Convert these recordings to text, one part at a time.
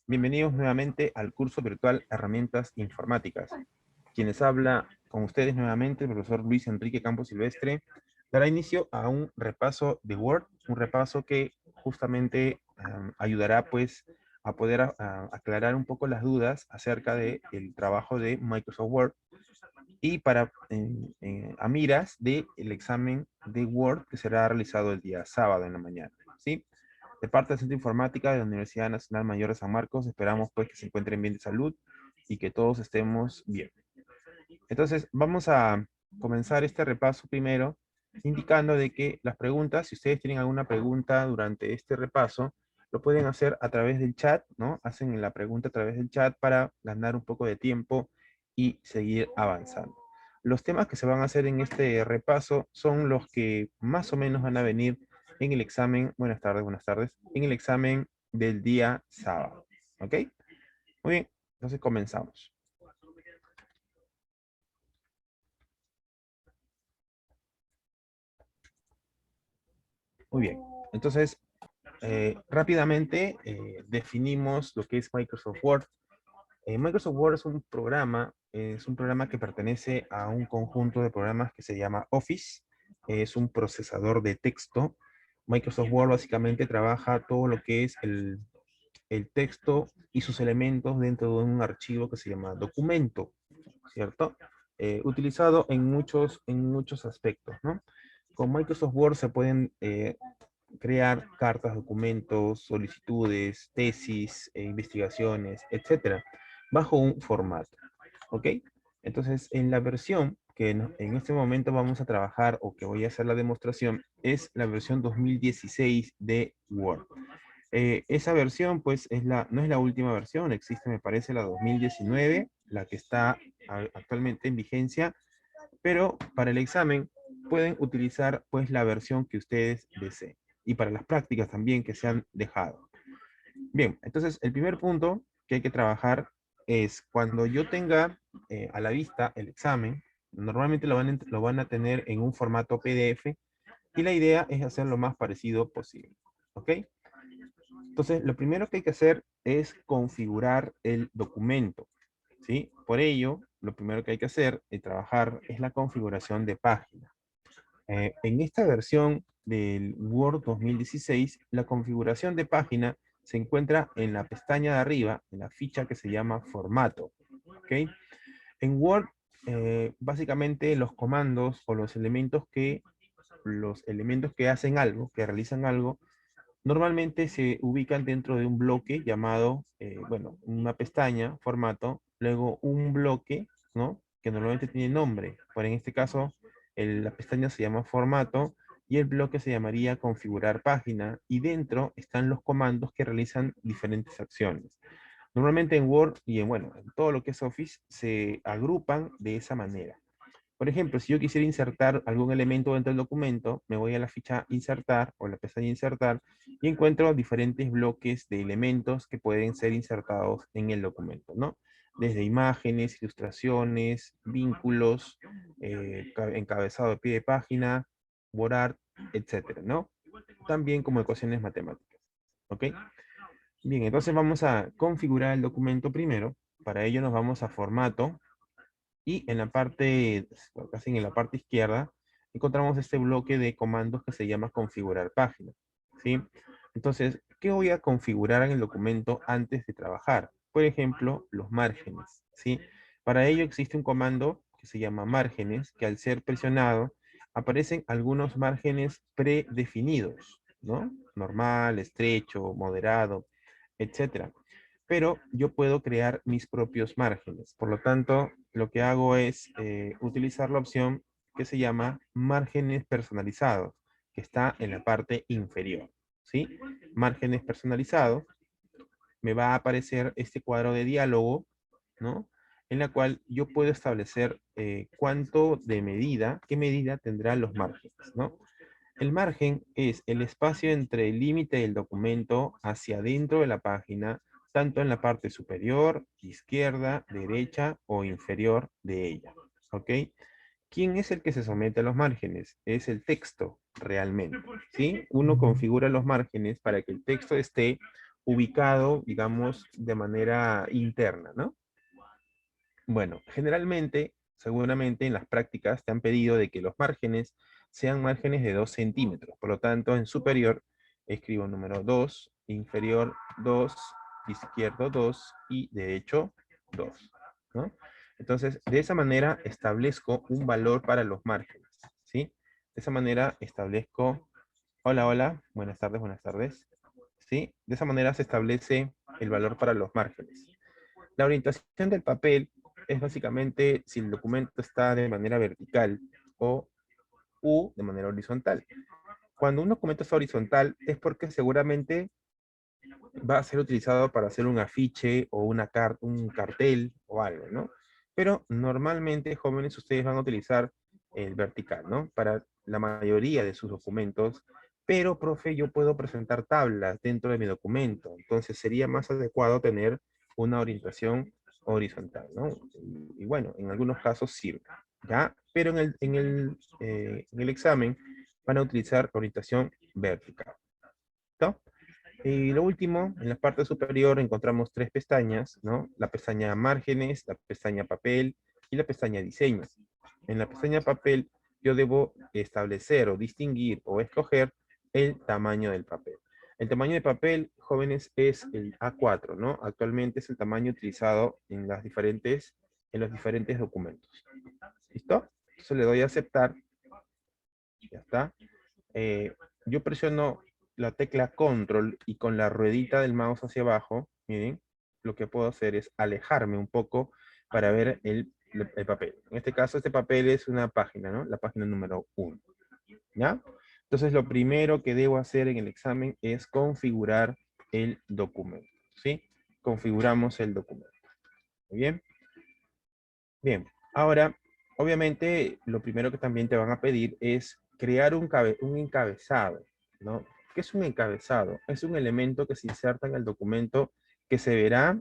Bienvenidos nuevamente al curso virtual Herramientas Informáticas. Quienes habla con ustedes nuevamente, el profesor Luis Enrique Campos Silvestre, dará inicio a un repaso de Word, un repaso que justamente ayudará pues a poder aclarar un poco las dudas acerca del trabajo de Microsoft Word y para a miras del examen de Word que será realizado el día sábado en la mañana, ¿sí? De parte del Centro de Informática de la Universidad Nacional Mayor de San Marcos, esperamos pues que se encuentren bien de salud y que todos estemos bien. Entonces, vamos a comenzar este repaso primero, indicando de que las preguntas, si ustedes tienen alguna pregunta durante este repaso, lo pueden hacer a través del chat, ¿no? Hacen la pregunta a través del chat para ganar un poco de tiempo y seguir avanzando. Los temas que se van a hacer en este repaso son los que más o menos van a venir en el examen, buenas tardes, en el examen del día sábado, ¿ok? Muy bien, entonces comenzamos. Muy bien, entonces rápidamente definimos lo que es Microsoft Word. Microsoft Word es un programa que pertenece a un conjunto de programas que se llama Office. Es un procesador de texto. Microsoft Word básicamente trabaja todo lo que es el texto y sus elementos dentro de un archivo que se llama documento, ¿cierto? Utilizado en muchos aspectos, ¿no? Con Microsoft Word se pueden crear cartas, documentos, solicitudes, tesis, investigaciones, etcétera, bajo un formato. ¿Ok? Entonces, en la versión que en este momento vamos a trabajar o que voy a hacer la demostración es la versión 2016 de Word. Esa versión, pues, no es la última versión, existe, me parece, la 2019, la que está actualmente en vigencia, pero para el examen pueden utilizar, pues, la versión que ustedes deseen. Y para las prácticas también que se han dejado. Bien, entonces el primer punto que hay que trabajar es cuando yo tenga a la vista el examen, normalmente lo van a tener en un formato PDF y la idea es hacer lo más parecido posible. ¿Ok? Entonces, lo primero que hay que hacer es configurar el documento. ¿Sí? Por ello, lo primero que hay que hacer y trabajar es la configuración de página. En esta versión del Word 2016, la configuración de página se encuentra en la pestaña de arriba, en la ficha que se llama formato. ¿Ok? En Word, básicamente los comandos o los elementos que hacen algo, que realizan algo, normalmente se ubican dentro de un bloque llamado, bueno, una pestaña, formato, luego un bloque, ¿no? Que normalmente tiene nombre. Por en este caso, la pestaña se llama formato y el bloque se llamaría configurar página y dentro están los comandos que realizan diferentes acciones. Normalmente en Word y bueno, en todo lo que es Office se agrupan de esa manera. Por ejemplo, si yo quisiera insertar algún elemento dentro del documento, me voy a la ficha insertar o la pestaña insertar y encuentro diferentes bloques de elementos que pueden ser insertados en el documento, ¿no? Desde imágenes, ilustraciones, vínculos, encabezado de pie de página, borrar, etcétera, ¿no? También como ecuaciones matemáticas, ¿ok? Bien, entonces vamos a configurar el documento primero. Para ello nos vamos a formato, y en la parte, bueno, casi en la parte izquierda, encontramos este bloque de comandos que se llama configurar página, ¿sí? Entonces, ¿qué voy a configurar en el documento antes de trabajar? Por ejemplo, los márgenes, ¿sí? Para ello existe un comando que se llama márgenes, que al ser presionado, aparecen algunos márgenes predefinidos, ¿no? Normal, estrecho, moderado, etcétera, pero yo puedo crear mis propios márgenes. Por lo tanto, lo que hago es utilizar la opción que se llama márgenes personalizados, que está en la parte inferior. ¿Sí? Márgenes personalizados, me va a aparecer este cuadro de diálogo, ¿no? En la cual yo puedo establecer cuánto de medida, qué medida tendrán los márgenes, ¿no? El margen es el espacio entre el límite del documento hacia adentro de la página, tanto en la parte superior, izquierda, derecha o inferior de ella. ¿Ok? ¿Quién es el que se somete a los márgenes? Es el texto, realmente. ¿Sí? Uno configura los márgenes para que el texto esté ubicado, digamos, de manera interna, ¿no? Bueno, generalmente, seguramente en las prácticas te han pedido de que los márgenes sean márgenes de 2 centímetros. Por lo tanto, en superior escribo número 2, inferior 2, izquierdo 2 y derecho 2, ¿no? Entonces, de esa manera establezco un valor para los márgenes, ¿sí? De esa manera establezco, hola, hola, buenas tardes, ¿sí? De esa manera se establece el valor para los márgenes. La orientación del papel es básicamente si el documento está de manera vertical o de manera horizontal. Cuando un documento está horizontal es porque seguramente va a ser utilizado para hacer un afiche o un cartel o algo, ¿no? Pero normalmente, jóvenes, ustedes van a utilizar el vertical, ¿no? Para la mayoría de sus documentos. Pero, profe, yo puedo presentar tablas dentro de mi documento. Entonces sería más adecuado tener una orientación horizontal, ¿no? Y bueno, en algunos casos sirve, ¿ya? Pero en el examen van a utilizar orientación vertical, ¿no? Y lo último, en la parte superior encontramos 3 pestañas, ¿no? La pestaña márgenes, la pestaña papel y la pestaña diseño. En la pestaña papel yo debo establecer o distinguir o escoger el tamaño del papel. El tamaño de papel, jóvenes, es el A4, ¿no? Actualmente es el tamaño utilizado en los diferentes documentos. ¿Listo? Entonces le doy a aceptar. Ya está. Yo presiono la tecla control y con la ruedita del mouse hacia abajo, miren, lo que puedo hacer es alejarme un poco para ver el papel. En este caso, este papel es una página, ¿no? La página número 1. ¿Ya? Entonces, lo primero que debo hacer en el examen es configurar el documento, ¿sí? Configuramos el documento. ¿Muy bien? Bien, ahora, obviamente, lo primero que también te van a pedir es crear un encabezado, ¿no? ¿Qué es un encabezado? Es un elemento que se inserta en el documento que se verá,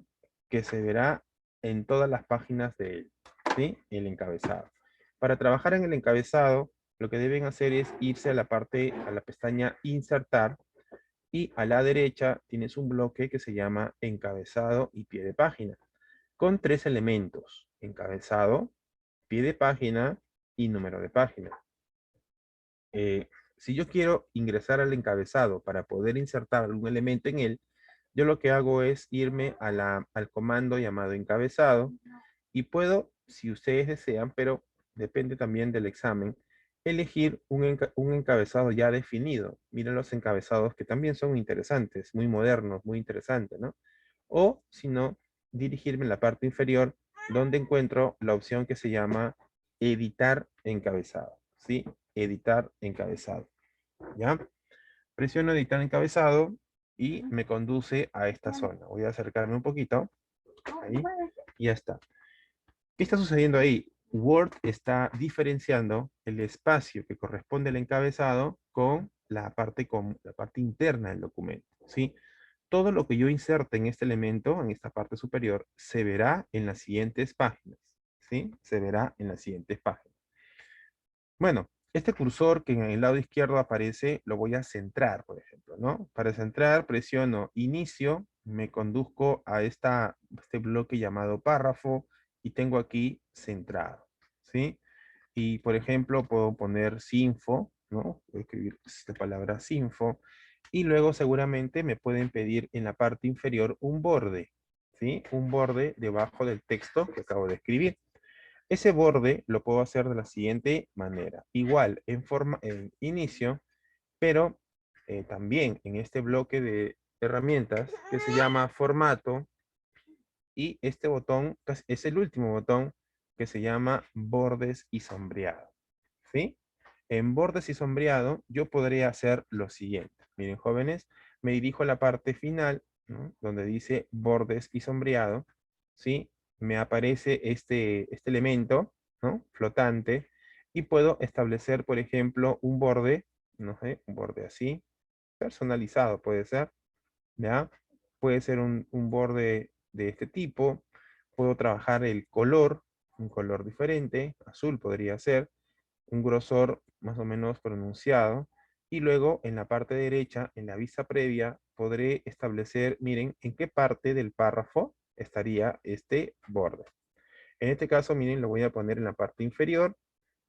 que se verá en todas las páginas de él, ¿sí? El encabezado. Para trabajar en el encabezado, lo que deben hacer es irse a a la pestaña Insertar, y a la derecha tienes un bloque que se llama Encabezado y Pie de página, con 3 elementos: encabezado, pie de página y número de página. Si yo quiero ingresar al encabezado para poder insertar algún elemento en él, yo lo que hago es irme al comando llamado encabezado y puedo, si ustedes desean, pero depende también del examen, elegir un encabezado ya definido. Miren los encabezados que también son interesantes, muy modernos, muy interesantes, ¿no? O, si no, dirigirme en la parte inferior donde encuentro la opción que se llama editar encabezado, ¿sí? Editar encabezado, ¿ya? Presiono editar encabezado y me conduce a esta zona. Voy a acercarme un poquito, ahí, y ya está. ¿Qué está sucediendo ahí? Word está diferenciando el espacio que corresponde al encabezado con la parte interna del documento, ¿sí? Todo lo que yo inserte en este elemento, en esta parte superior, se verá en las siguientes páginas, ¿sí? Se verá en las siguientes páginas. Bueno, este cursor que en el lado izquierdo aparece, lo voy a centrar, por ejemplo, ¿no? Para centrar, presiono inicio, me conduzco a este bloque llamado párrafo y tengo aquí centrado, ¿sí? Y, por ejemplo, puedo poner Sinfo, ¿no? Voy a escribir esta palabra Sinfo. Y luego seguramente me pueden pedir en la parte inferior un borde, ¿sí? Un borde debajo del texto que acabo de escribir. Ese borde lo puedo hacer de la siguiente manera. Igual, en inicio, pero también en este bloque de herramientas que se llama formato, y este botón es el último botón que se llama bordes y sombreado, ¿sí? En bordes y sombreado yo podría hacer lo siguiente. Miren, jóvenes, me dirijo a la parte final, ¿no? Donde dice bordes y sombreado, ¿sí? Me aparece este elemento, ¿no? Flotante, y puedo establecer, por ejemplo, un borde, no sé, un borde así, personalizado puede ser, ¿ya? Puede ser un borde de este tipo. Puedo trabajar el color, un color diferente, azul podría ser, un grosor más o menos pronunciado. Y luego en la parte derecha, en la vista previa, podré establecer, miren, en qué parte del párrafo estaría este borde. En este caso, miren, lo voy a poner en la parte inferior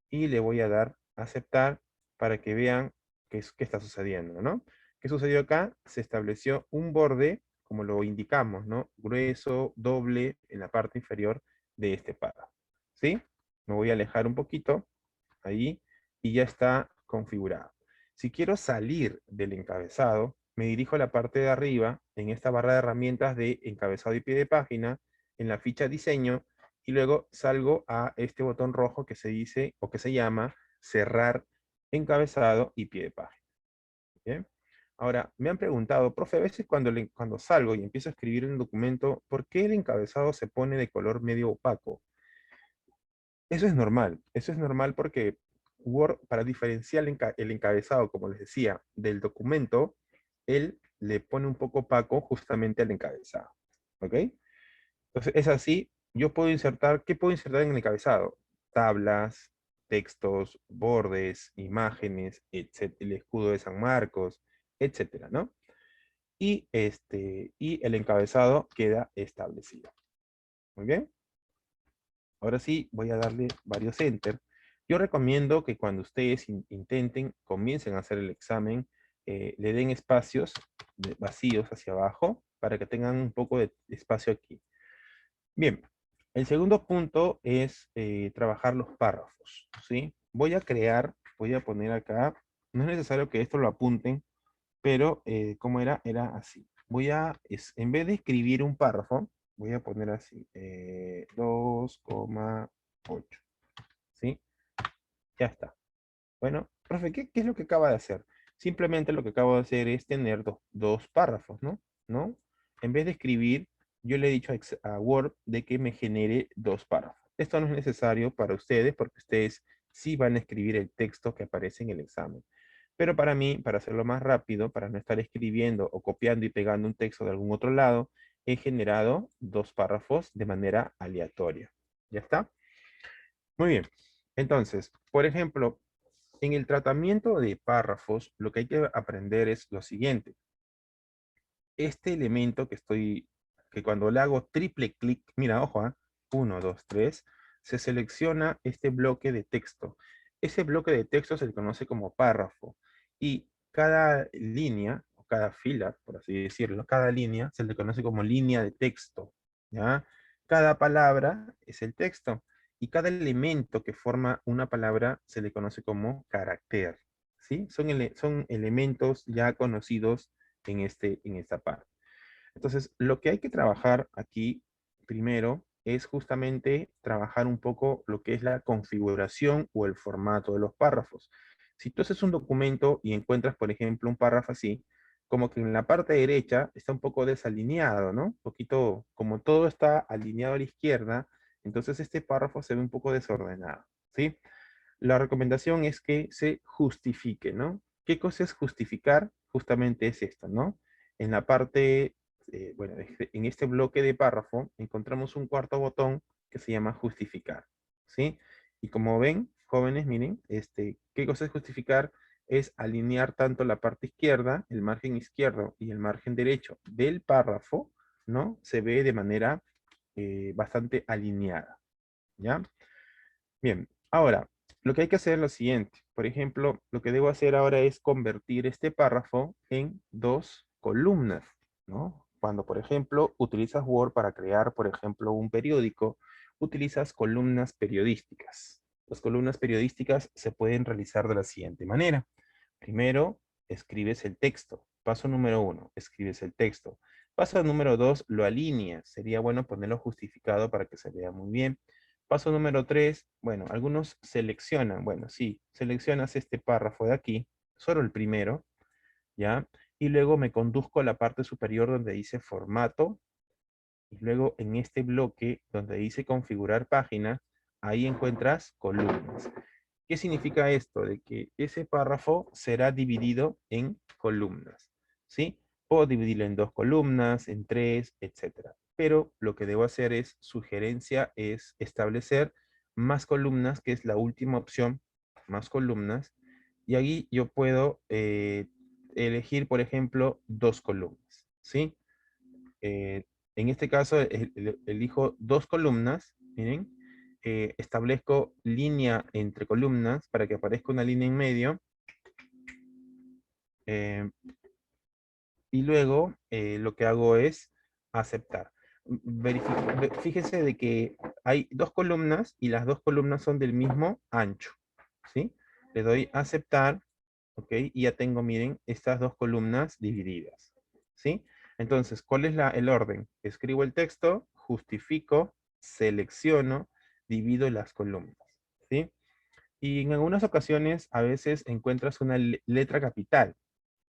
y le voy a dar aceptar para que vean qué está sucediendo, ¿no? ¿Qué sucedió acá? Se estableció un borde, como lo indicamos, ¿no? Grueso, doble en la parte inferior de este párrafo, ¿sí? Me voy a alejar un poquito ahí y ya está configurado. Si quiero salir del encabezado, me dirijo a la parte de arriba, en esta barra de herramientas de encabezado y pie de página, en la ficha diseño, y luego salgo a este botón rojo que se dice o que se llama cerrar encabezado y pie de página. ¿Bien? Ahora, me han preguntado, profe, a veces cuando salgo y empiezo a escribir un documento, ¿por qué el encabezado se pone de color medio opaco? Eso es normal porque Word, para diferenciar el encabezado, como les decía, del documento, él le pone un poco opaco justamente al encabezado. ¿Ok? Entonces, es así, yo puedo insertar, ¿qué puedo insertar en el encabezado? Tablas, textos, bordes, imágenes, etc., el escudo de San Marcos, etcétera, ¿no? Y el encabezado queda establecido. Muy bien. Ahora sí, voy a darle varios enter. Yo recomiendo que cuando ustedes intenten, comiencen a hacer el examen, le den espacios vacíos hacia abajo para que tengan un poco de espacio aquí. Bien, el segundo punto es trabajar los párrafos, ¿sí? Voy a poner acá, no es necesario que esto lo apunten, pero ¿cómo era? Era así. En vez de escribir un párrafo, voy a poner así, 2,8, ¿sí? Ya está. Bueno, profe, ¿qué es lo que acaba de hacer? Simplemente lo que acabo de hacer es tener dos párrafos, ¿no? ¿No? En vez de escribir, yo le he dicho a Word de que me genere dos párrafos. Esto no es necesario para ustedes porque ustedes sí van a escribir el texto que aparece en el examen. Pero para mí, para hacerlo más rápido, para no estar escribiendo o copiando y pegando un texto de algún otro lado, he generado dos párrafos de manera aleatoria. ¿Ya está? Muy bien. Entonces, por ejemplo, en el tratamiento de párrafos, lo que hay que aprender es lo siguiente. Este elemento que cuando le hago triple clic, mira, ojo, 1, 2, 3, se selecciona este bloque de texto. Ese bloque de texto se le conoce como párrafo. Y cada línea, o cada fila, por así decirlo, cada línea se le conoce como línea de texto, ¿ya? Cada palabra es el texto. Y cada elemento que forma una palabra se le conoce como carácter, ¿sí? Son elementos ya conocidos en esta parte. Entonces, lo que hay que trabajar aquí primero es justamente trabajar un poco lo que es la configuración o el formato de los párrafos. Si tú haces un documento y encuentras, por ejemplo, un párrafo así, como que en la parte derecha está un poco desalineado, ¿no? Un poquito, como todo está alineado a la izquierda, entonces este párrafo se ve un poco desordenado, ¿sí? La recomendación es que se justifique, ¿no? ¿Qué cosa es justificar? Justamente es esto, ¿no? En la parte, bueno, en este bloque de párrafo encontramos un cuarto botón que se llama justificar, ¿sí? Y como ven, jóvenes, miren, ¿qué cosa es justificar? Es alinear tanto la parte izquierda, el margen izquierdo y el margen derecho del párrafo, ¿no? Se ve de manera bastante alineada, ¿ya? Bien, ahora, lo que hay que hacer es lo siguiente. Por ejemplo, lo que debo hacer ahora es convertir este párrafo en dos columnas, ¿no? Cuando, por ejemplo, utilizas Word para crear, por ejemplo, un periódico, utilizas columnas periodísticas. Las columnas periodísticas se pueden realizar de la siguiente manera. Primero, escribes el texto. Paso número 1, escribes el texto. Paso número 2, lo alineas. Sería bueno ponerlo justificado para que se vea muy bien. Paso número 3, bueno, algunos seleccionan, bueno, sí, seleccionas este párrafo de aquí, solo el primero, ¿ya? Y luego me conduzco a la parte superior donde dice formato, y luego en este bloque donde dice configurar página, ahí encuentras columnas. ¿Qué significa esto? De que ese párrafo será dividido en columnas, ¿sí? Puedo dividirlo en dos columnas, en tres, etcétera. Pero lo que debo hacer sugerencia es establecer más columnas, que es la última opción, más columnas. Y ahí yo puedo elegir, por ejemplo, dos columnas, ¿sí? En este caso, elijo dos columnas, miren, establezco línea entre columnas para que aparezca una línea en medio, eh, y luego lo que hago es aceptar. Fíjese de que hay dos columnas y las dos columnas son del mismo ancho, ¿sí? Le doy aceptar, ¿ok? Y ya tengo, miren, estas dos columnas divididas, ¿sí? Entonces, ¿cuál es el orden? Escribo el texto, justifico, selecciono, divido las columnas, ¿sí? Y en algunas ocasiones, a veces encuentras una letra capital,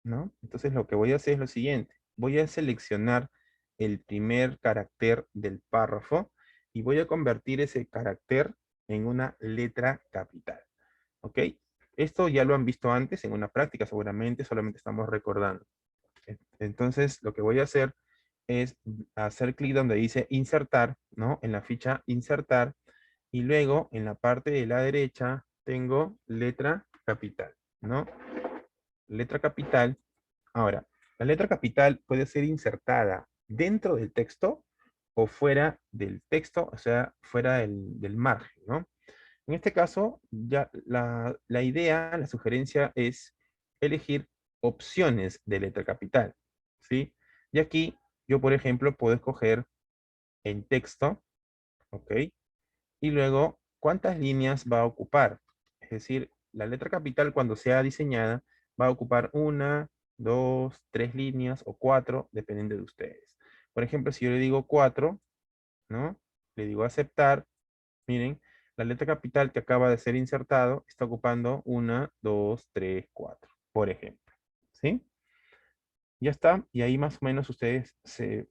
¿no? Entonces lo que voy a hacer es lo siguiente. Voy a seleccionar el primer carácter del párrafo y voy a convertir ese carácter en una letra capital. ¿Ok? Esto ya lo han visto antes en una práctica seguramente, solamente estamos recordando. Entonces lo que voy a hacer es hacer clic donde dice insertar, ¿no? En la ficha insertar y luego en la parte de la derecha tengo letra capital, ¿no? Letra capital. Ahora, la letra capital puede ser insertada dentro del texto o fuera del texto, o sea, fuera del margen, ¿no? En este caso, ya la idea, la sugerencia es elegir opciones de letra capital, ¿sí? Y aquí yo, por ejemplo, puedo escoger en texto, ¿ok? Y luego, ¿cuántas líneas va a ocupar? Es decir, la letra capital cuando sea diseñada va a ocupar una, dos, tres líneas o cuatro, dependiendo de ustedes. Por ejemplo, si yo le digo cuatro, ¿no? Le digo aceptar, miren, la letra capital que acaba de ser insertado está ocupando una, dos, tres, cuatro, por ejemplo. ¿Sí? Ya está. Y ahí más o menos ustedes se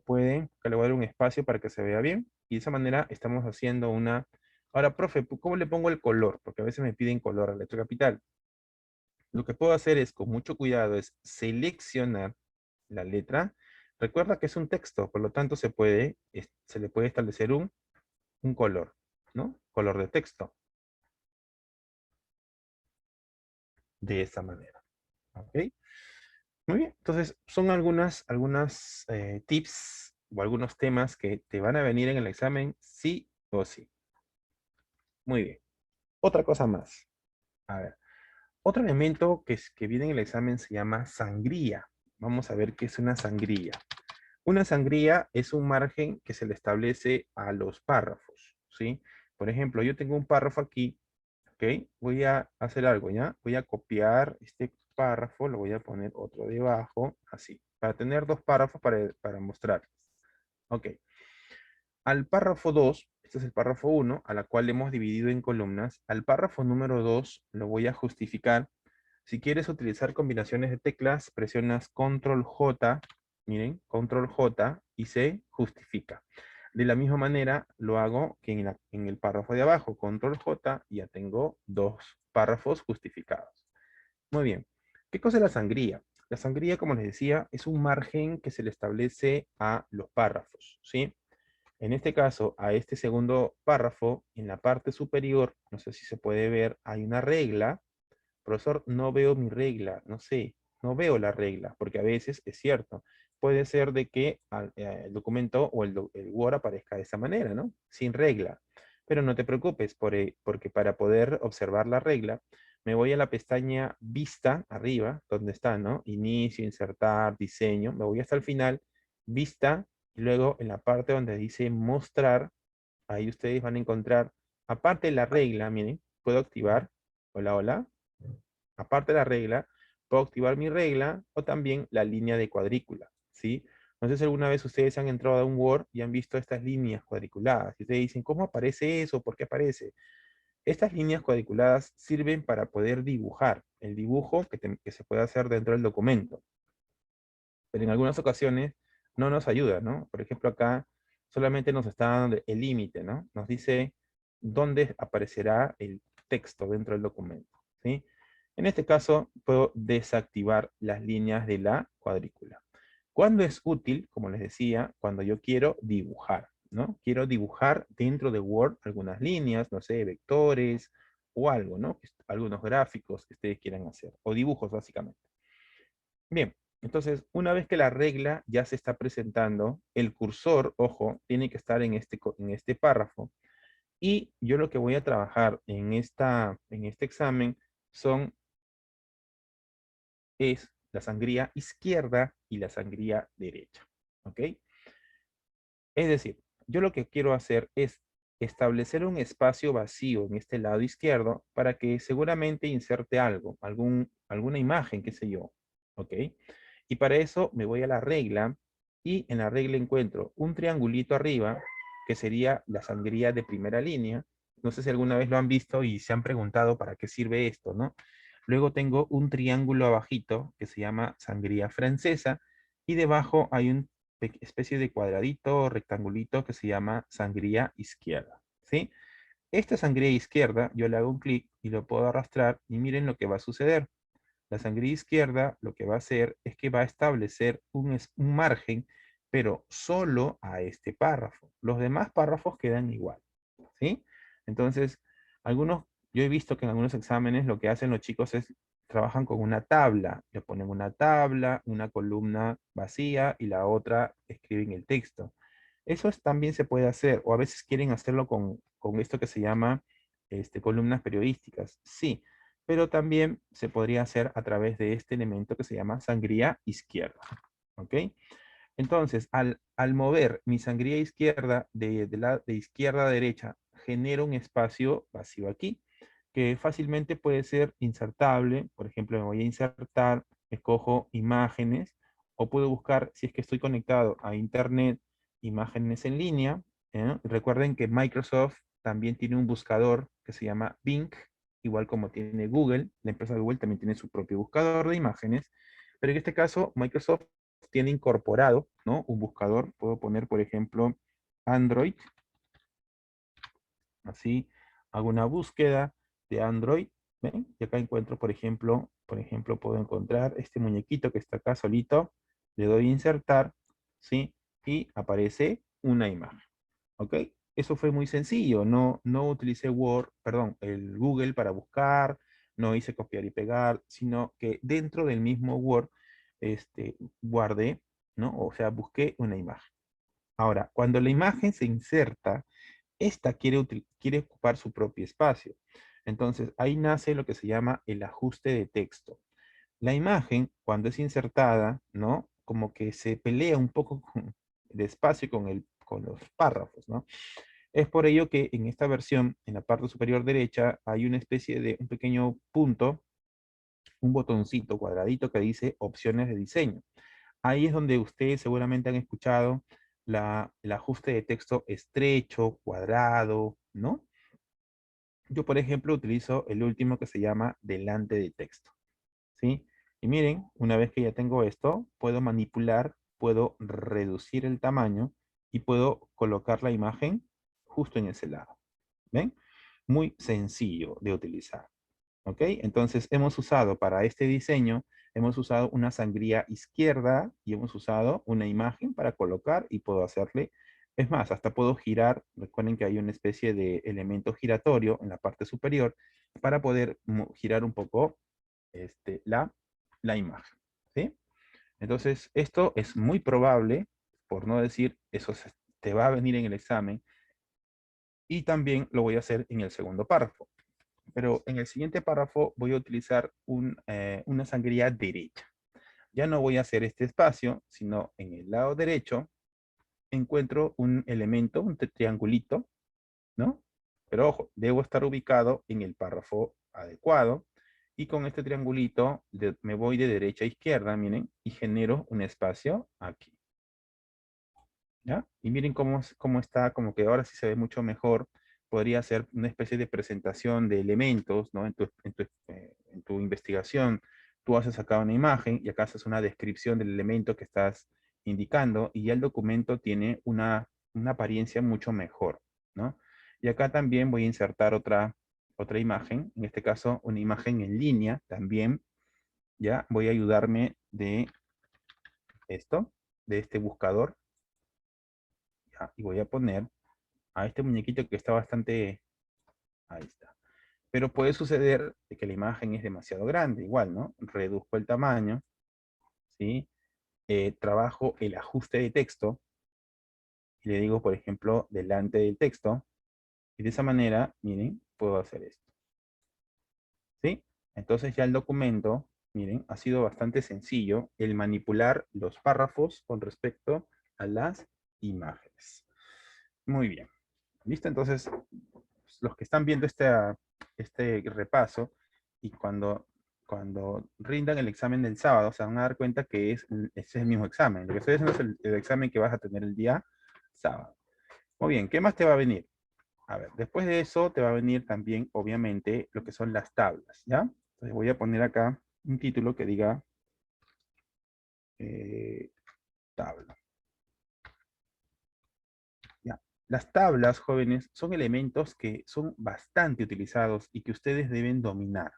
puede, que le voy a dar un espacio para que se vea bien. Y de esa manera estamos haciendo una... Ahora, profe, ¿cómo le pongo el color? Porque a veces me piden color a la letra capital. Lo que puedo hacer es, con mucho cuidado, es seleccionar la letra. Recuerda que es un texto, por lo tanto se le puede establecer un color, ¿no? Color de texto. De esta manera. ¿Ok? Muy bien. Entonces, son algunas tips o algunos temas que te van a venir en el examen sí o sí. Muy bien. Otra cosa más. A ver. Otro elemento que viene en el examen se llama sangría. Vamos a ver qué es una sangría. Una sangría es un margen que se le establece a los párrafos, ¿sí? Por ejemplo, yo tengo un párrafo aquí, ¿ok? Voy a hacer algo, ¿ya? Voy a copiar este párrafo, lo voy a poner otro debajo, así, para tener dos párrafos para mostrarles. Ok. Al párrafo 2, este es el párrafo 1, a la cual hemos dividido en columnas. Al párrafo número 2 lo voy a justificar. Si quieres utilizar combinaciones de teclas, presionas Control J, miren, Control J y se justifica. De la misma manera lo hago que en el párrafo de abajo, Control J, y ya tengo dos párrafos justificados. Muy bien. ¿Qué cosa es la sangría? La sangría, como les decía, es un margen que se le establece a los párrafos, ¿sí? En este caso, a este segundo párrafo, en la parte superior, no sé si se puede ver, hay una regla. Profesor, no veo mi regla, no sé, no veo la regla, porque a veces es cierto. Puede ser de que el documento o el Word aparezca de esa manera, ¿no? Sin regla. Pero no te preocupes, porque para poder observar la regla, me voy a la pestaña Vista, arriba, donde está, ¿no? Inicio, insertar, diseño. Me voy hasta el final, Vista, y luego en la parte donde dice Mostrar, ahí ustedes van a encontrar, aparte de la regla, miren, puedo activar, hola, hola, aparte de la regla, puedo activar mi regla o también la línea de cuadrícula, ¿sí? No sé si alguna vez ustedes han entrado a un Word y han visto estas líneas cuadriculadas. Y ustedes dicen, ¿cómo aparece eso? ¿Por qué aparece? Estas líneas cuadriculadas sirven para poder dibujar el dibujo que se puede hacer dentro del documento. Pero en algunas ocasiones no nos ayuda, ¿no? Por ejemplo, acá solamente nos está dando el límite, ¿no? Nos dice dónde aparecerá el texto dentro del documento, ¿sí? En este caso, puedo desactivar las líneas de la cuadrícula. ¿Cuándo es útil? Como les decía, cuando yo quiero dibujar, ¿no? Quiero dibujar dentro de Word algunas líneas, no sé, vectores o algo, ¿no? Algunos gráficos que ustedes quieran hacer, o dibujos básicamente. Bien, entonces, una vez que la regla ya se está presentando, el cursor, ojo, tiene que estar en en este párrafo. Y yo lo que voy a trabajar en este examen son, es la sangría izquierda y la sangría derecha. ¿Ok? Es decir, yo lo que quiero hacer es establecer un espacio vacío en este lado izquierdo para que seguramente inserte algo, alguna imagen, qué sé yo. ¿Ok? Y para eso me voy a la regla y en la regla encuentro un triangulito arriba que sería la sangría de primera línea. No sé si alguna vez lo han visto y se han preguntado para qué sirve esto, ¿no? Luego tengo un triángulo abajito que se llama sangría francesa y debajo hay un especie de cuadradito rectangulito que se llama sangría izquierda, ¿sí? Esta sangría izquierda, yo le hago un clic y lo puedo arrastrar y miren lo que va a suceder. La sangría izquierda lo que va a hacer es que va a establecer un margen, pero solo a este párrafo. Los demás párrafos quedan igual, ¿sí? Entonces, algunos, yo he visto que en algunos exámenes lo que hacen los chicos es trabajan con una tabla. Le ponen una tabla, una columna vacía y la otra escriben el texto. También se puede hacer, o a veces quieren hacerlo con esto que se llama columnas periodísticas. Sí, pero también se podría hacer a través de este elemento que se llama sangría izquierda. ¿Ok? Entonces, al mover mi sangría izquierda de izquierda a derecha, genero un espacio vacío aquí, que fácilmente puede ser insertable. Por ejemplo, me voy a insertar, escojo imágenes, o puedo buscar, si es que estoy conectado a internet, imágenes en línea. ¿Eh? Recuerden que Microsoft también tiene un buscador que se llama Bing, igual como tiene Google. La empresa Google también tiene su propio buscador de imágenes, pero en este caso Microsoft tiene incorporado, ¿no? Un buscador. Puedo poner, por ejemplo, Android. Así hago una búsqueda de Android. ¿Ven? Y acá encuentro, por ejemplo, puedo encontrar este muñequito que está acá solito. Le doy a insertar, ¿sí? Y aparece una imagen. ¿Ok? Eso fue muy sencillo. No utilicé Word, perdón, el Google para buscar, no hice copiar y pegar, sino que dentro del mismo Word guardé, ¿no? O sea, busqué una imagen. Ahora, cuando la imagen se inserta, esta quiere ocupar su propio espacio. Entonces, ahí nace lo que se llama el ajuste de texto. La imagen, cuando es insertada, ¿no? Como que se pelea un poco de espacio con los párrafos, ¿no? Es por ello que en esta versión, en la parte superior derecha, hay una especie de un pequeño punto, un botoncito cuadradito que dice opciones de diseño. Ahí es donde ustedes seguramente han escuchado el ajuste de texto estrecho, cuadrado, ¿no? Yo, por ejemplo, utilizo el último que se llama delante de texto, ¿sí? Y miren, una vez que ya tengo esto, puedo manipular, puedo reducir el tamaño y puedo colocar la imagen justo en ese lado. ¿Ven? Muy sencillo de utilizar. ¿Ok? Entonces hemos usado para este diseño, hemos usado una sangría izquierda y hemos usado una imagen para colocar y puedo hacerle, es más, hasta puedo girar, recuerden que hay una especie de elemento giratorio en la parte superior para poder girar un poco la imagen. ¿Sí? Entonces esto es muy probable, por no decir, te va a venir en el examen y también lo voy a hacer en el segundo párrafo. Pero en el siguiente párrafo voy a utilizar una sangría derecha. Ya no voy a hacer este espacio, sino en el lado derecho encuentro un elemento, un triangulito, ¿no? Pero ojo, debo estar ubicado en el párrafo adecuado. Y con este triangulito me voy de derecha a izquierda, miren, y genero un espacio aquí. ¿Ya? Y miren cómo está, como que ahora sí se ve mucho mejor. Podría ser una especie de presentación de elementos, ¿no? En tu investigación, tú has sacado una imagen y acá haces una descripción del elemento que estás indicando y ya el documento tiene una apariencia mucho mejor, ¿no? Y acá también voy a insertar otra imagen, en este caso una imagen en línea también, ¿ya? Voy a ayudarme de esto, de este buscador, ¿ya? Y voy a poner a este muñequito que está bastante, ahí está. Pero puede suceder de que la imagen es demasiado grande, igual, ¿no? Reduzco el tamaño ¿sí? Trabajo el ajuste de texto, y le digo, por ejemplo, delante del texto, y de esa manera, miren, puedo hacer esto, ¿sí? Entonces ya el documento, miren, ha sido bastante sencillo el manipular los párrafos con respecto a las imágenes. Muy bien. ¿Listo? Entonces, los que están viendo este repaso y cuando rindan el examen del sábado, se van a dar cuenta que es el mismo examen. Lo que estoy haciendo es el examen que vas a tener el día sábado. Muy bien, ¿qué más te va a venir? A ver, después de eso te va a venir también, obviamente, lo que son las tablas, ¿ya? Entonces voy a poner acá un título que diga tabla. ¿Ya? Las tablas, jóvenes, son elementos que son bastante utilizados y que ustedes deben dominar.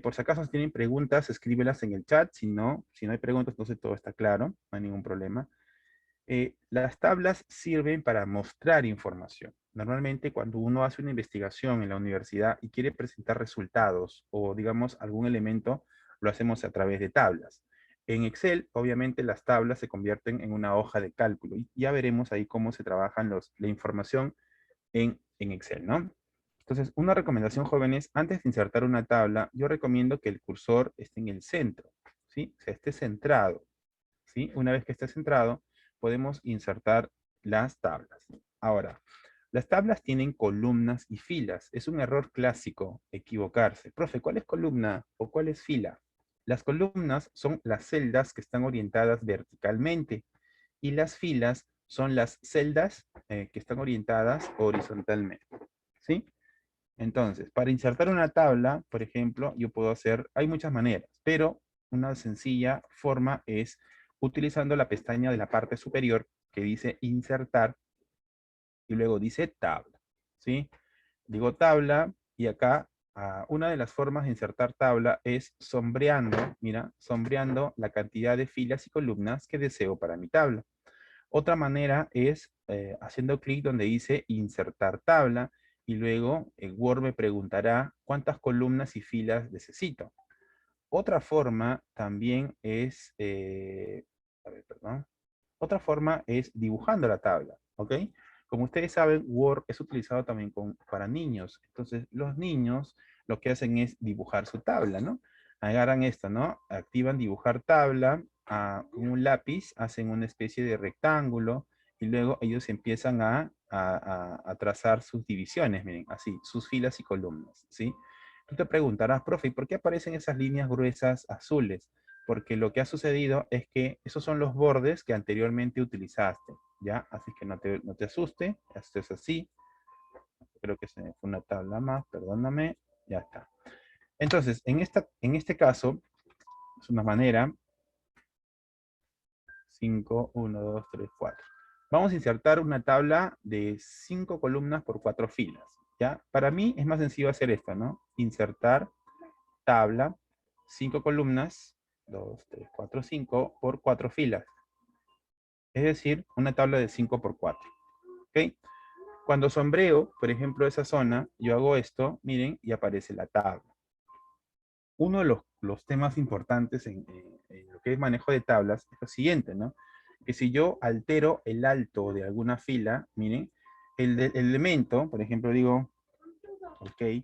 Por si acaso si tienen preguntas, escríbelas en el chat. Si no hay preguntas, entonces todo está claro, no hay ningún problema. Las tablas sirven para mostrar información. Normalmente cuando uno hace una investigación en la universidad y quiere presentar resultados o digamos algún elemento, lo hacemos a través de tablas. En Excel, obviamente las tablas se convierten en una hoja de cálculo y ya veremos ahí cómo se trabajan la información en Excel, ¿no? Entonces, una recomendación, jóvenes, antes de insertar una tabla, yo recomiendo que el cursor esté en el centro, ¿sí? O sea, esté centrado, ¿sí? Una vez que esté centrado, podemos insertar las tablas. Ahora, las tablas tienen columnas y filas. Es un error clásico equivocarse. Profe, ¿cuál es columna o cuál es fila? Las columnas son las celdas que están orientadas verticalmente y las filas son las celdas que están orientadas horizontalmente, ¿sí? Entonces, para insertar una tabla, por ejemplo, yo puedo hacer, hay muchas maneras, pero una sencilla forma es utilizando la pestaña de la parte superior que dice insertar y luego dice tabla, ¿sí? Digo tabla y acá una de las formas de insertar tabla es sombreando, mira, sombreando la cantidad de filas y columnas que deseo para mi tabla. Otra manera es haciendo clic donde dice insertar tabla y luego el Word me preguntará cuántas columnas y filas necesito. Otra forma también es, a ver, perdón. Otra forma es dibujando la tabla, ¿ok? Como ustedes saben, Word es utilizado también para niños. Entonces, los niños lo que hacen es dibujar su tabla, ¿no? Agarran esto, ¿no? Activan dibujar tabla con un lápiz, hacen una especie de rectángulo y luego ellos empiezan a trazar sus divisiones, miren, así, sus filas y columnas, ¿sí? Tú te preguntarás, profe, ¿y por qué aparecen esas líneas gruesas azules? Porque lo que ha sucedido es que esos son los bordes que anteriormente utilizaste, ¿ya? Así que no te asuste, esto es así. Creo que se me fue una tabla más, perdóname, ya está. Entonces, en este caso, es una manera, 5, 1, 2, 3, 4. Vamos a insertar una tabla de 5 columnas por 4 filas, ¿ya? Para mí es más sencillo hacer esto, ¿no? Insertar tabla, 5 columnas, 2, 3, 4, 5, por 4 filas. Es decir, una tabla de 5 por 4. ¿Ok? Cuando sombreo, por ejemplo, esa zona, yo hago esto, miren, y aparece la tabla. Uno de los temas importantes en lo que es manejo de tablas es lo siguiente, ¿no? Que si yo altero el alto de alguna fila, miren, el elemento, por ejemplo, digo, ok,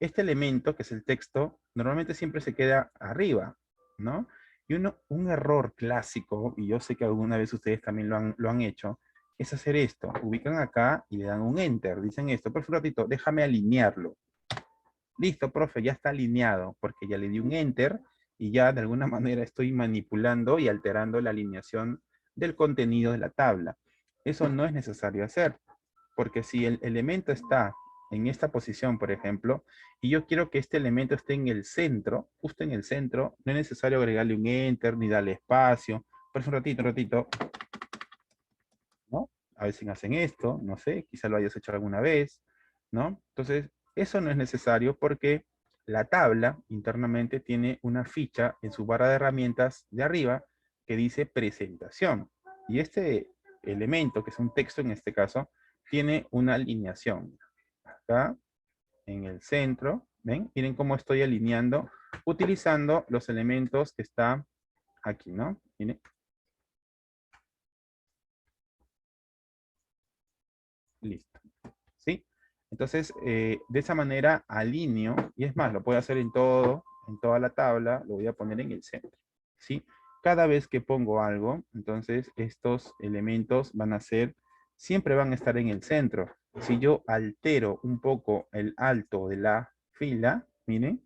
este elemento, que es el texto, normalmente siempre se queda arriba, ¿no? Y un error clásico, y yo sé que alguna vez ustedes también lo han hecho, es hacer esto. Ubican acá y le dan un enter. Dicen esto, por un ratito, déjame alinearlo. Listo, profe, ya está alineado, porque ya le di un enter y ya de alguna manera estoy manipulando y alterando la alineación del contenido de la tabla. Eso no es necesario hacer, porque si el elemento está en esta posición, por ejemplo, y yo quiero que este elemento esté en el centro, justo en el centro, no es necesario agregarle un enter ni darle espacio. Por eso un ratito, ¿no? A veces hacen esto, no sé, quizá lo hayas hecho alguna vez, ¿no? Entonces, eso no es necesario porque la tabla internamente tiene una ficha en su barra de herramientas de arriba que dice presentación. Y este elemento, que es un texto en este caso, tiene una alineación. Acá, en el centro, ¿ven? Miren cómo estoy alineando utilizando los elementos que están aquí, ¿no? Miren. Listo. ¿Sí? Entonces, de esa manera alineo, y es más, lo puedo hacer en toda la tabla, lo voy a poner en el centro. ¿Sí? Cada vez que pongo algo, entonces estos elementos van a ser, siempre van a estar en el centro. Si yo altero un poco el alto de la fila, miren,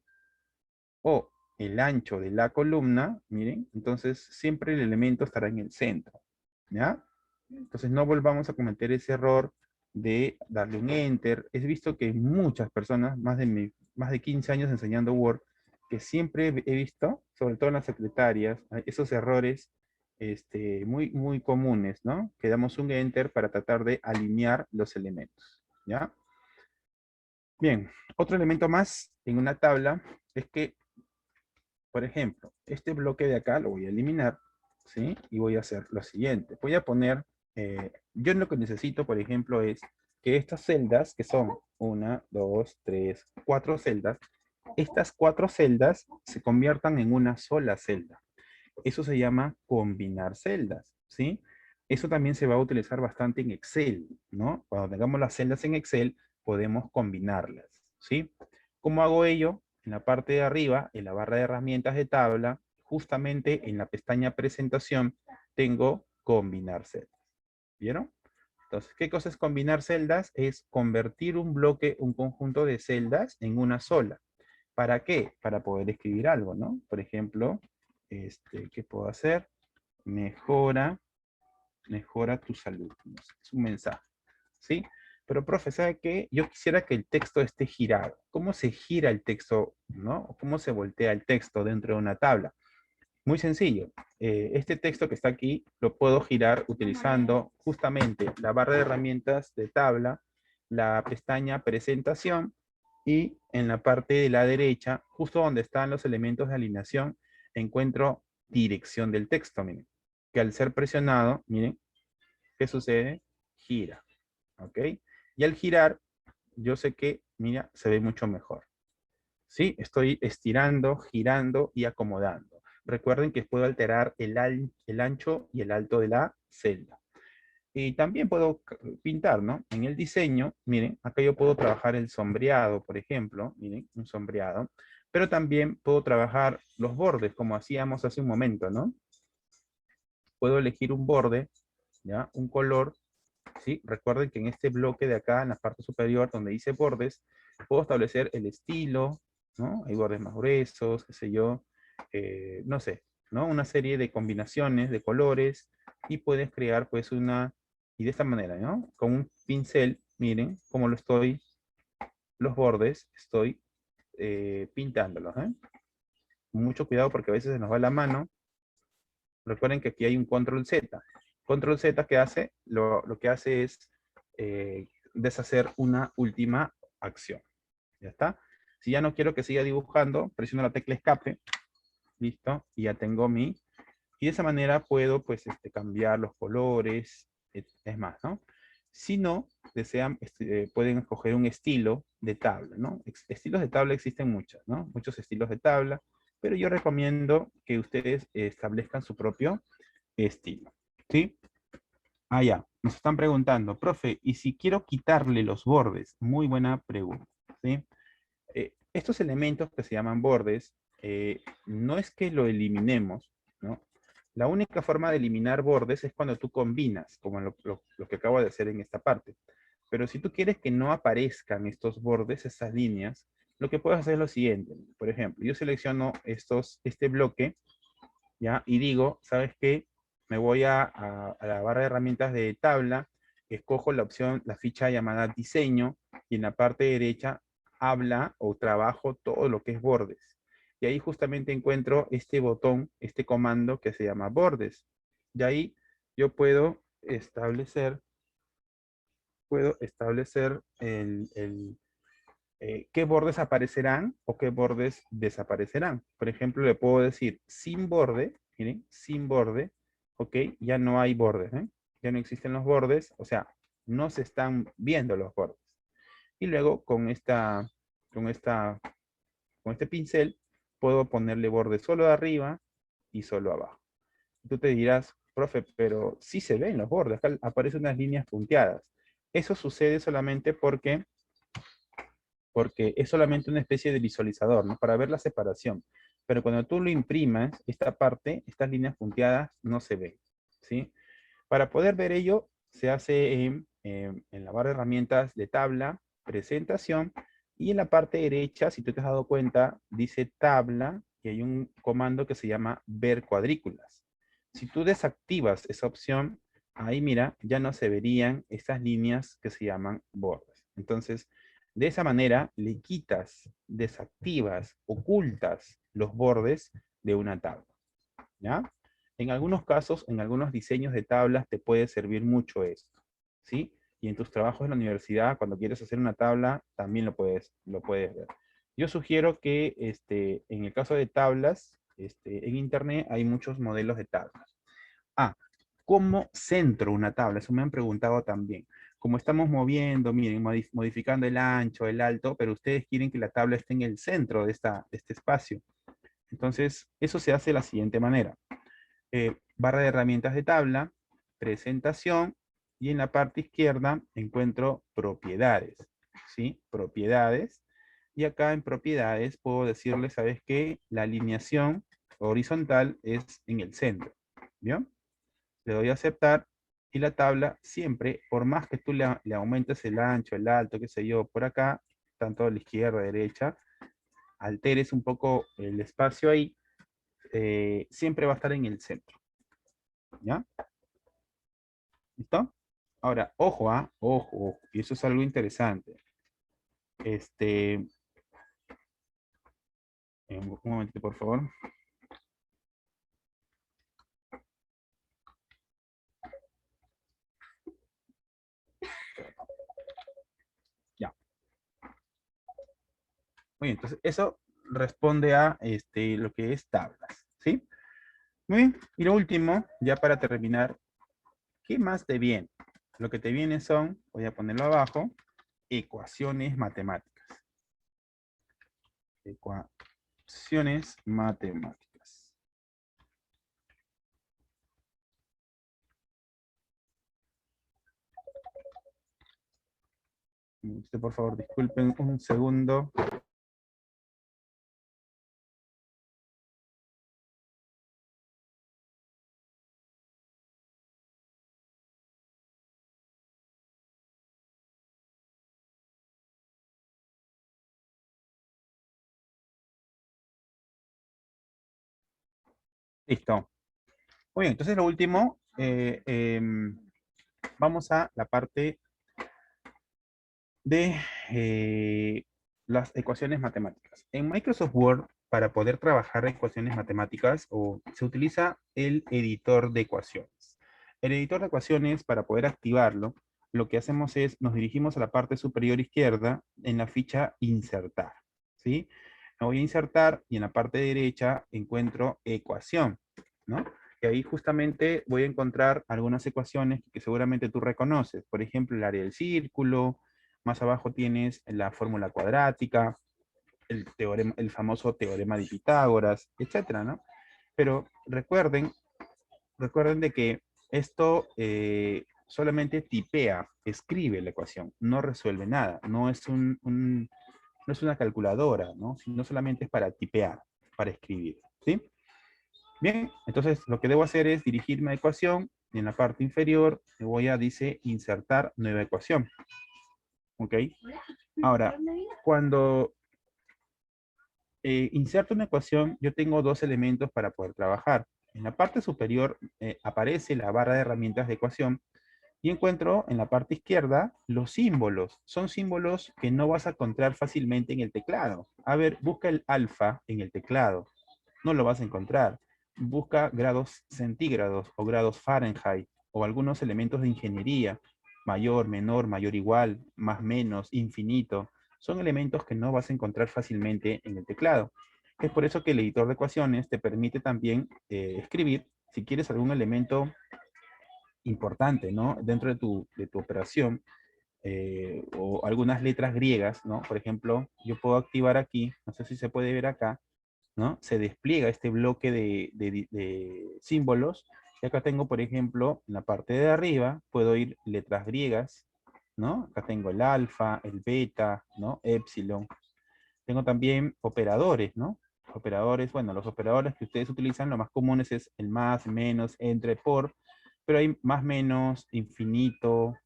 o el ancho de la columna, miren, entonces siempre el elemento estará en el centro, ¿ya? Entonces no volvamos a cometer ese error de darle un enter. He visto que muchas personas, más de 15 años enseñando Word, que siempre he visto, sobre todo en las secretarias, esos errores muy comunes, ¿no? Que damos un enter para tratar de alinear los elementos, ¿ya? Bien, otro elemento más en una tabla es que, por ejemplo, este bloque de acá lo voy a eliminar, ¿sí? Y voy a hacer lo siguiente. Voy a poner, yo lo que necesito, por ejemplo, es que estas celdas, que son 1, 2, 3, 4 celdas, estas 4 celdas se conviertan en una sola celda. Eso se llama combinar celdas, ¿sí? Eso también se va a utilizar bastante en Excel, ¿no? Cuando tengamos las celdas en Excel, podemos combinarlas, ¿sí? ¿Cómo hago ello? En la parte de arriba, en la barra de herramientas de tabla, justamente en la pestaña presentación, tengo combinar celdas. ¿Vieron? Entonces, ¿qué cosa es combinar celdas? Es convertir un bloque, un conjunto de celdas en una sola. ¿Para qué? Para poder escribir algo, ¿no? Por ejemplo, ¿qué puedo hacer? Mejora tu salud. Es un mensaje, ¿sí? Pero, profe, ¿sabe qué? Yo quisiera que el texto esté girado. ¿Cómo se gira el texto, no? ¿Cómo se voltea el texto dentro de una tabla? Muy sencillo. Este texto que está aquí lo puedo girar utilizando justamente la barra de herramientas de tabla, la pestaña presentación y en la parte de la derecha, justo donde están los elementos de alineación, encuentro dirección del texto, miren. Que al ser presionado, miren, ¿qué sucede? Gira, ¿ok? Y al girar, yo sé que, mira, se ve mucho mejor. ¿Sí? Estoy estirando, girando y acomodando. Recuerden que puedo alterar el ancho y el alto de la celda. Y también puedo pintar, ¿no? En el diseño, miren, acá yo puedo trabajar el sombreado, por ejemplo, miren, un sombreado, pero también puedo trabajar los bordes, como hacíamos hace un momento, ¿no? Puedo elegir un borde, ¿ya? Un color, ¿sí? Recuerden que en este bloque de acá, en la parte superior, donde dice bordes, puedo establecer el estilo, ¿no? Hay bordes más gruesos, qué sé yo, no sé, ¿no? Una serie de combinaciones de colores y puedes crear pues y de esta manera, ¿no? Con un pincel, miren cómo los bordes, estoy pintándolos, ¿eh? Mucho cuidado porque a veces se nos va la mano. Recuerden que aquí hay un control Z. Control Z que hace, lo que hace es deshacer una última acción. ¿Ya está? Si ya no quiero que siga dibujando, presiono la tecla escape. Listo. Y ya tengo y de esa manera puedo pues cambiar los colores. Es más, ¿no? Si no, desean, pueden escoger un estilo de tabla, ¿no? Estilos de tabla existen muchos, ¿no? Muchos estilos de tabla, pero yo recomiendo que ustedes establezcan su propio estilo, ¿sí? Ah, ya, nos están preguntando, profe, ¿y si quiero quitarle los bordes? Muy buena pregunta, ¿sí? Estos elementos que se llaman bordes, no es que lo eliminemos, ¿no? La única forma de eliminar bordes es cuando tú combinas, como lo que acabo de hacer en esta parte. Pero si tú quieres que no aparezcan estos bordes, estas líneas, lo que puedes hacer es lo siguiente. Por ejemplo, yo selecciono este bloque, ¿ya? Y digo, ¿sabes qué? Me voy a la barra de herramientas de tabla, escojo la opción, la ficha llamada diseño, y en la parte derecha habla o trabajo todo lo que es bordes. Y ahí justamente encuentro este botón, este comando que se llama bordes. Y ahí yo puedo establecer qué bordes aparecerán o qué bordes desaparecerán. Por ejemplo, le puedo decir sin borde, miren, sin borde, ok, ya no hay bordes, ¿eh? Ya no existen los bordes, o sea, no se están viendo los bordes. Y luego con este pincel puedo ponerle borde solo arriba y solo abajo. Tú te dirás, profe, pero sí se ven los bordes, acá aparecen unas líneas punteadas. Eso sucede solamente porque es solamente una especie de visualizador, ¿no? Para ver la separación. Pero cuando tú lo imprimas, esta parte, estas líneas punteadas, no se ven, ¿sí? Para poder ver ello, se hace en la barra de herramientas de tabla, presentación, y en la parte derecha, si tú te has dado cuenta, dice tabla, y hay un comando que se llama ver cuadrículas. Si tú desactivas esa opción, ahí mira, ya no se verían estas líneas que se llaman bordes. Entonces, de esa manera, le quitas, desactivas, ocultas los bordes de una tabla, ¿ya? En algunos casos, en algunos diseños de tablas, te puede servir mucho esto, ¿sí? Y en tus trabajos en la universidad, cuando quieres hacer una tabla, también lo puedes ver. Yo sugiero que en el caso de tablas, en internet hay muchos modelos de tablas. Ah, ¿cómo centro una tabla? Eso me han preguntado también. Como estamos moviendo, miren, modificando el ancho, el alto, pero ustedes quieren que la tabla esté en el centro de este espacio. Entonces, eso se hace de la siguiente manera. Barra de herramientas de tabla, presentación, y en la parte izquierda encuentro propiedades, ¿sí? Propiedades. Y acá en propiedades puedo decirle, ¿sabes qué? La alineación horizontal es en el centro, ¿bien? Le doy a aceptar y la tabla siempre, por más que tú le aumentes el ancho, el alto, qué sé yo, por acá, tanto a la izquierda, derecha, alteres un poco el espacio ahí, siempre va a estar en el centro, ¿ya? ¿Listo? Ahora, ojo, ojo, y eso es algo interesante. Este, un momentito, por favor. Ya. Muy bien, entonces eso responde a lo que es tablas, ¿sí? Muy bien, y lo último, ya para terminar, ¿qué más te viene? Lo que te viene son, voy a ponerlo abajo, ecuaciones matemáticas. Ecuaciones matemáticas. Por favor, disculpen un segundo. Listo. Muy bien, entonces lo último, vamos a la parte de las ecuaciones matemáticas. En Microsoft Word, para poder trabajar ecuaciones matemáticas, se utiliza el editor de ecuaciones. El editor de ecuaciones, para poder activarlo, lo que hacemos es, nos dirigimos a la parte superior izquierda en la ficha Insertar, ¿sí? Me voy a insertar y en la parte derecha encuentro ecuación, ¿no? Y ahí justamente voy a encontrar algunas ecuaciones que seguramente tú reconoces. Por ejemplo, el área del círculo, más abajo tienes la fórmula cuadrática, el famoso teorema de Pitágoras, etcétera, ¿no? Pero recuerden de que esto solamente tipea, escribe la ecuación, no resuelve nada, no es no es una calculadora, ¿no? Sino solamente es para tipear, para escribir, ¿sí? Bien, entonces lo que debo hacer es dirigirme a ecuación, y en la parte inferior me voy a, dice, insertar nueva ecuación. ¿Ok? Ahora, cuando inserto una ecuación, yo tengo dos elementos para poder trabajar. En la parte superior aparece la barra de herramientas de ecuación y encuentro en la parte izquierda los símbolos. Son símbolos que no vas a encontrar fácilmente en el teclado. A ver, busca el alfa en el teclado. No lo vas a encontrar. Busca grados centígrados o grados Fahrenheit o algunos elementos de ingeniería. Mayor, menor, mayor, igual, más, menos, infinito. Son elementos que no vas a encontrar fácilmente en el teclado. Es por eso que el editor de ecuaciones te permite también escribir, si quieres algún elemento importante, ¿no? Dentro de tu operación, o algunas letras griegas, ¿no? Por ejemplo, yo puedo activar aquí, no sé si se puede ver acá, ¿no? Se despliega este bloque de símbolos. Y acá tengo, por ejemplo, en la parte de arriba, puedo ir letras griegas, ¿no? Acá tengo el alfa, el beta, ¿no? Epsilon. Tengo también operadores, ¿no? Operadores, bueno, los operadores que ustedes utilizan, lo más comunes es el más, menos, entre, por, pero hay más, menos, infinito,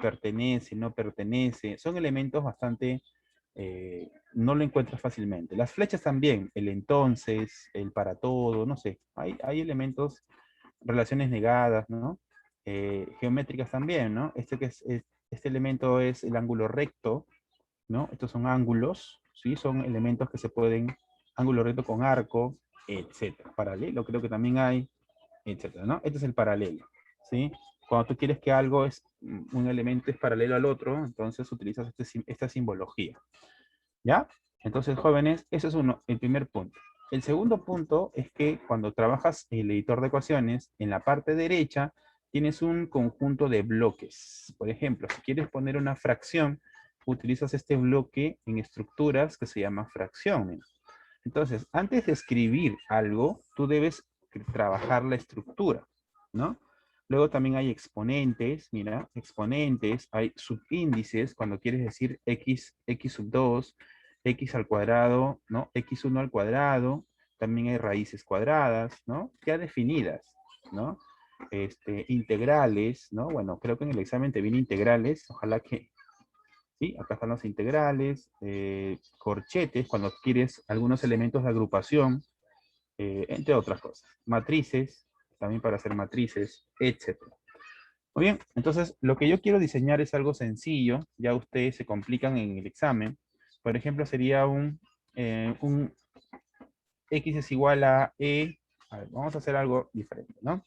pertenece, no pertenece. Son elementos bastante, no lo encuentras fácilmente. Las flechas también, el entonces, el para todo, no sé. Hay elementos, relaciones negadas, ¿no? Geométricas también, ¿no? Este elemento es el ángulo recto, ¿no? Estos son ángulos, ¿sí? Son elementos que se pueden, ángulo recto con arco, etcétera. Paralelo creo que también hay, etcétera, ¿no? Este es el paralelo, ¿sí? Cuando tú quieres que algo es, un elemento es paralelo al otro, entonces utilizas esta simbología, ¿ya? Entonces, jóvenes, eso es el primer punto. El segundo punto es que cuando trabajas el editor de ecuaciones, en la parte derecha tienes un conjunto de bloques. Por ejemplo, si quieres poner una fracción, utilizas este bloque en estructuras que se llama fracción. Entonces, antes de escribir algo, tú debes trabajar la estructura, ¿no? Luego también hay exponentes, mira, exponentes, hay subíndices, cuando quieres decir x sub 2, x al cuadrado, ¿no? X1 al cuadrado, también hay raíces cuadradas, ¿no? Ya definidas, ¿no? Integrales, ¿no? Bueno, creo que en el examen te viene integrales, ojalá que, ¿sí? Acá están los integrales, corchetes, cuando quieres algunos elementos de agrupación, entre otras cosas. Matrices, también para hacer matrices, etcétera. Muy bien, entonces lo que yo quiero diseñar es algo sencillo, ya ustedes se complican en el examen. Por ejemplo, sería un x es igual a e, a ver, vamos a hacer algo diferente, ¿no?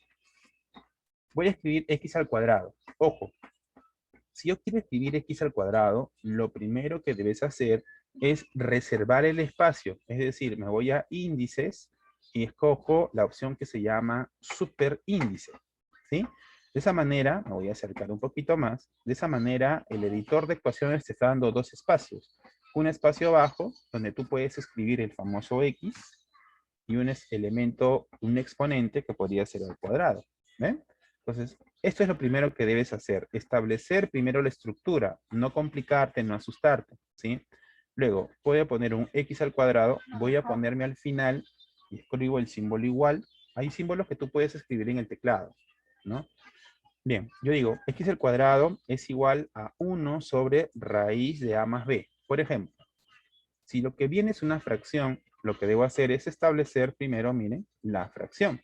Voy a escribir x al cuadrado. Ojo, si yo quiero escribir x al cuadrado, lo primero que debes hacer es reservar el espacio. Es decir, me voy a índices y escojo la opción que se llama superíndice, ¿sí? De esa manera, me voy a acercar un poquito más, de esa manera el editor de ecuaciones te está dando dos espacios. Un espacio abajo, donde tú puedes escribir el famoso x, y un elemento, un exponente que podría ser al cuadrado. ¿Ven? Entonces, esto es lo primero que debes hacer. Establecer primero la estructura, no complicarte, no asustarte, ¿sí? Luego, voy a poner un x al cuadrado, voy a ponerme al final y escribo el símbolo igual. Hay símbolos que tú puedes escribir en el teclado, ¿no? Bien, yo digo, x al cuadrado es igual a 1 sobre raíz de a más b. Por ejemplo, si lo que viene es una fracción, lo que debo hacer es establecer primero, miren, la fracción.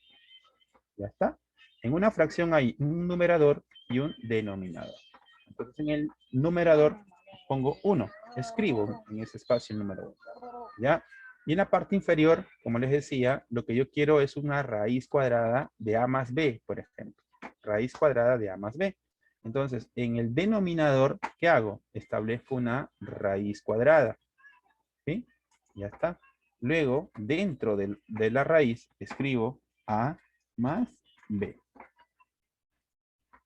¿Ya está? En una fracción hay un numerador y un denominador. Entonces en el numerador pongo 1. Escribo en ese espacio el número 1. ¿Ya? Y en la parte inferior, como les decía, lo que yo quiero es una raíz cuadrada de a más b, por ejemplo. Raíz cuadrada de a más b. Entonces, en el denominador, ¿qué hago? Establezco una raíz cuadrada. ¿Sí? Ya está. Luego, dentro de la raíz, escribo a más b.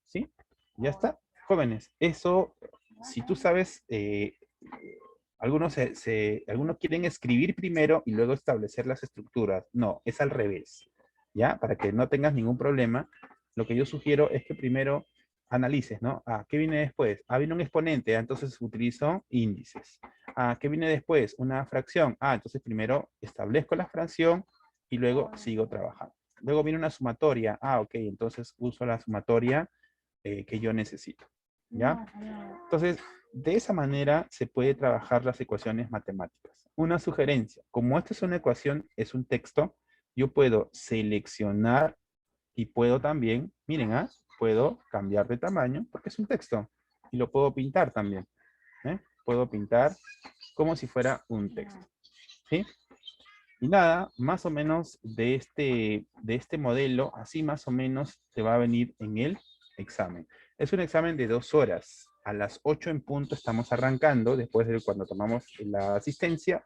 ¿Sí? Ya está. Jóvenes, eso, si tú sabes, algunos, algunos quieren escribir primero y luego establecer las estructuras. No, es al revés. ¿Ya? Para que no tengas ningún problema, lo que yo sugiero es que primero analices, ¿no? Ah, ¿qué viene después? Ah, viene un exponente, entonces utilizo índices. Ah, ¿qué viene después? Una fracción. Ah, entonces primero establezco la fracción y luego sigo trabajando. Luego viene una sumatoria. Ah, ok, entonces uso la sumatoria que yo necesito. ¿Ya? Entonces, de esa manera se puede trabajar las ecuaciones matemáticas. Una sugerencia, como esta es una ecuación, es un texto, yo puedo seleccionar y puedo también, miren, puedo cambiar de tamaño porque es un texto y lo puedo pintar también. Puedo pintar como si fuera un texto. ¿Sí? Y nada, más o menos de este modelo, así más o menos te va a venir en el examen. Es un examen de 2 horas. A las 8 en punto estamos arrancando, después de cuando tomamos la asistencia,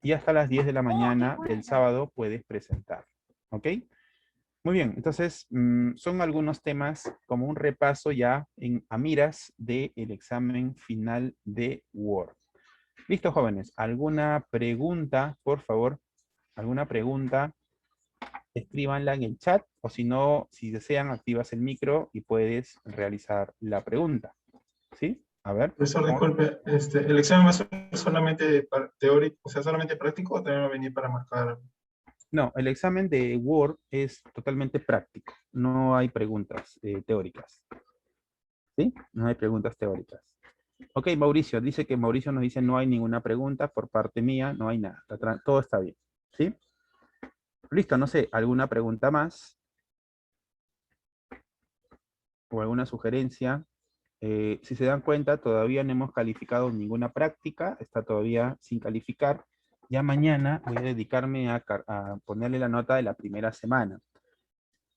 y hasta las 10 de la mañana del sábado puedes presentar. ¿Ok? Muy bien, entonces son algunos temas como un repaso ya a miras del examen final de Word. Listo, jóvenes. ¿Alguna pregunta, por favor? ¿Alguna pregunta? Escríbanla en el chat, o si no, si desean, activas el micro y puedes realizar la pregunta. ¿Sí? A ver. Profesor, disculpe, ¿el examen va a ser solamente teórico, o sea, solamente práctico o también va a venir para marcar? No, el examen de Word es totalmente práctico. No hay preguntas teóricas. ¿Sí? No hay preguntas teóricas. Ok, Mauricio, dice que Mauricio nos dice no hay ninguna pregunta por parte mía, no hay nada. Todo está bien. ¿Sí? Listo, no sé, ¿alguna pregunta más? ¿O alguna sugerencia? Si se dan cuenta, todavía no hemos calificado ninguna práctica, está todavía sin calificar. Ya mañana voy a dedicarme a ponerle la nota de la primera semana.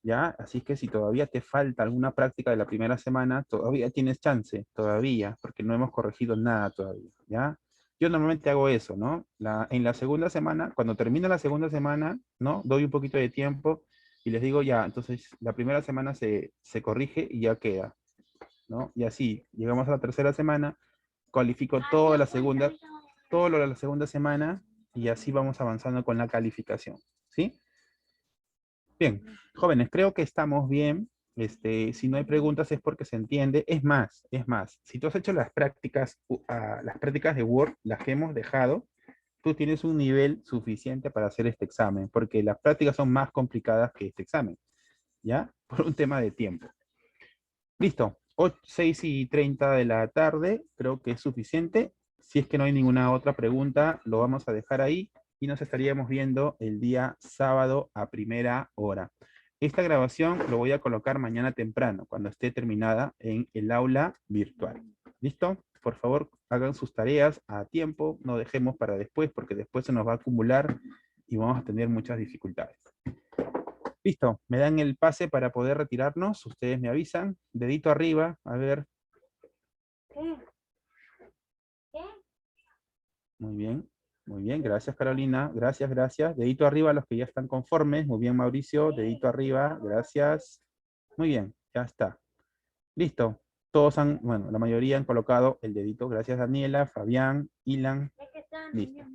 ¿Ya? Así que si todavía te falta alguna práctica de la primera semana, todavía tienes chance, todavía, porque no hemos corregido nada todavía, ¿ya? Yo normalmente hago eso, ¿no? En la segunda semana, cuando termina la segunda semana, ¿no? Doy un poquito de tiempo y les digo, ya, entonces la primera semana se corrige y ya queda, ¿no? Y así, llegamos a la tercera semana, califico todo lo de la segunda semana y así vamos avanzando con la calificación, ¿sí? Bien, jóvenes, creo que estamos bien. Si no hay preguntas es porque se entiende. Es más, si tú has hecho las prácticas de Word, las que hemos dejado, tú tienes un nivel suficiente para hacer este examen, porque las prácticas son más complicadas que este examen, ¿ya? Por un tema de tiempo. Listo, 6:30 de la tarde, creo que es suficiente. Si es que no hay ninguna otra pregunta, lo vamos a dejar ahí y nos estaríamos viendo el día sábado a primera hora. Esta grabación lo voy a colocar mañana temprano, cuando esté terminada en el aula virtual. ¿Listo? Por favor, hagan sus tareas a tiempo, no dejemos para después, porque después se nos va a acumular y vamos a tener muchas dificultades. Listo, me dan el pase para poder retirarnos, ustedes me avisan, dedito arriba, a ver. Muy bien, gracias Carolina, gracias, gracias. Dedito arriba a los que ya están conformes, muy bien Mauricio, dedito arriba, gracias. Muy bien, ya está. Listo, todos han, bueno, la mayoría han colocado el dedito, gracias Daniela, Fabián, Ilan. Listo.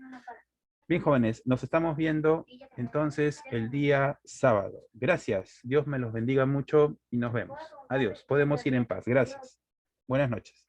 Bien, jóvenes, nos estamos viendo entonces el día sábado. Gracias, Dios me los bendiga mucho y nos vemos. Adiós, podemos ir en paz. Gracias. Buenas noches.